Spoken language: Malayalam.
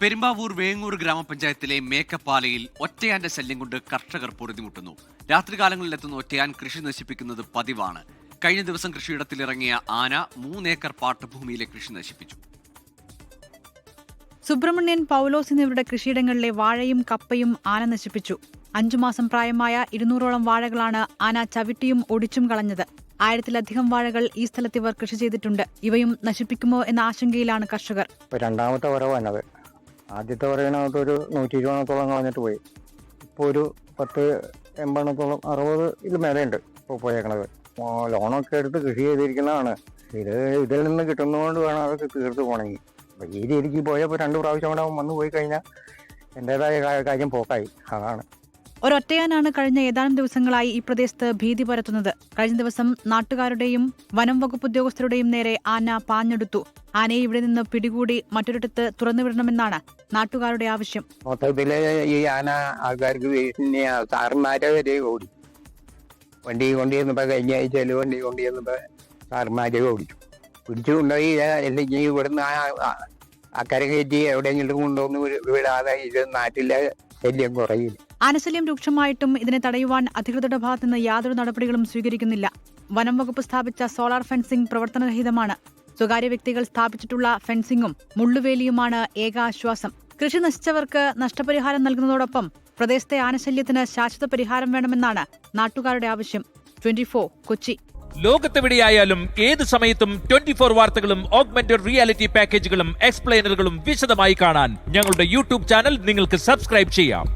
പെരുമ്പാവൂർ വേങ്ങൂർ ഗ്രാമപഞ്ചായത്തിലെ മേക്കപ്പാലയിൽ ഒറ്റയാന്റെ ശല്യം കൊണ്ട് കർഷകർ പൊറുതിമുട്ടുന്നു. രാത്രികാലങ്ങളിലെത്തുന്ന ഒറ്റയാൻ കൃഷി നശിപ്പിക്കുന്നത് പതിവാണ്. കഴിഞ്ഞ ദിവസം കൃഷിയിടത്തിലിറങ്ങിയ ആന 3 ഏക്കർ പാട്ടഭൂമിയിലെ കൃഷി നശിപ്പിച്ചു. സുബ്രഹ്മണ്യൻ, പൗലോസ് എന്നിവരുടെ കൃഷിയിടങ്ങളിലെ വാഴയും കപ്പയും ആന നശിപ്പിച്ചു. 5 മാസം പ്രായമായ 200ഓളം വാഴകളാണ് ആന ചവിട്ടിയും ഒടിച്ചും കളഞ്ഞത്. 1000-ലധികം വാഴകൾ ഈ സ്ഥലത്ത് ഇവർ കൃഷി ചെയ്തിട്ടുണ്ട്. ഇവയും നശിപ്പിക്കുമോ എന്ന ആശങ്കയിലാണ് കർഷകർ. രണ്ടാമത്തെ വരവ് വന്നത് ആദ്യത്തെ വരവിനകത്ത് ഒരു 120 കളഞ്ഞിട്ട് പോയി. ഇപ്പോൾ ഒരു 10-80 60 മേലെയുണ്ട് ഇപ്പോൾ പോയേക്കണത്. ലോണൊക്കെ എടുത്ത് കൃഷി ചെയ്തിരിക്കുന്നതാണ്. ഇതിൽ നിന്ന് കിട്ടുന്നതുകൊണ്ട് വേണം അതൊക്കെ തീർത്ത് പോകണമെങ്കിൽ. അപ്പോൾ ഈ രീതിക്ക് പോയപ്പോൾ 2 പ്രാവശ്യം കൂടെ വന്നു പോയി കഴിഞ്ഞാൽ എൻ്റേതായ കാര്യം പോക്കായി. അതാണ്. ഒരൊറ്റയാനാണ് കഴിഞ്ഞ ഏതാനും ദിവസങ്ങളായി ഈ പ്രദേശത്ത് ഭീതി പരത്തുന്നത്. കഴിഞ്ഞ ദിവസം നാട്ടുകാരുടെയും വനം വകുപ്പ് ഉദ്യോഗസ്ഥരുടെയും നേരെ ആന പാഞ്ഞെടുത്തു. ആനയെ ഇവിടെ നിന്ന് പിടികൂടി മറ്റൊരിടത്ത് തുറന്നുവിടണമെന്നാണ് നാട്ടുകാരുടെ ആവശ്യം. മൊത്തത്തില് ഈ ആന ആൾക്കാർക്ക് സാറന്മാരെ വരെ ഓടി. വണ്ടി കൊണ്ടുവന്നപ്പോ കഴിഞ്ഞ ആഴ്ചയിൽ വണ്ടി കൊണ്ടുവന്നപ്പോ സാറന്മാരെ ഓടിച്ചു. പിടിച്ചുകൊണ്ടുപോയി അല്ലെങ്കിൽ ഇവിടുന്ന് അക്കരെ കയറ്റി എവിടെയെങ്കിലും കൊണ്ടുവന്ന് വിടാതെ ഇത് നാട്ടിലെ ശല്യം കുറയില്ല. ആനശല്യം രൂക്ഷമായിട്ടും ഇതിനെ തടയുവാൻ അധികൃതരുടെ ഭാഗത്തുനിന്ന് യാതൊരു നടപടികളും സ്വീകരിക്കുന്നില്ല. വനം വകുപ്പ് സ്ഥാപിച്ച സോളാർ ഫെൻസിംഗ് പ്രവർത്തനരഹിതമാണ്. സ്വകാര്യ വ്യക്തികൾ സ്ഥാപിച്ചിട്ടുള്ള ഫെൻസിംഗും മുള്ളുവേലിയുമാണ് ഏക ആശ്വാസം. കൃഷി നശിച്ചവർക്ക് നഷ്ടപരിഹാരം നൽകുന്നതോടൊപ്പം പ്രദേശത്തെ ആനശല്യത്തിന് ശാശ്വത പരിഹാരം വേണമെന്നാണ് നാട്ടുകാരുടെ ആവശ്യം. 24 കൊച്ചി. ലോകത്തെവിടെയായാലും ഏത് സമയത്തും 24 വാർത്തകളും ഓഗ്മെന്റഡ് റിയാലിറ്റി പാക്കേജുകളും എക്സ്പ്ലെയിനറുകളും വിശദമായി കാണാൻ ഞങ്ങളുടെ യൂട്യൂബ് ചാനൽ നിങ്ങൾക്ക് സബ്സ്ക്രൈബ് ചെയ്യാം.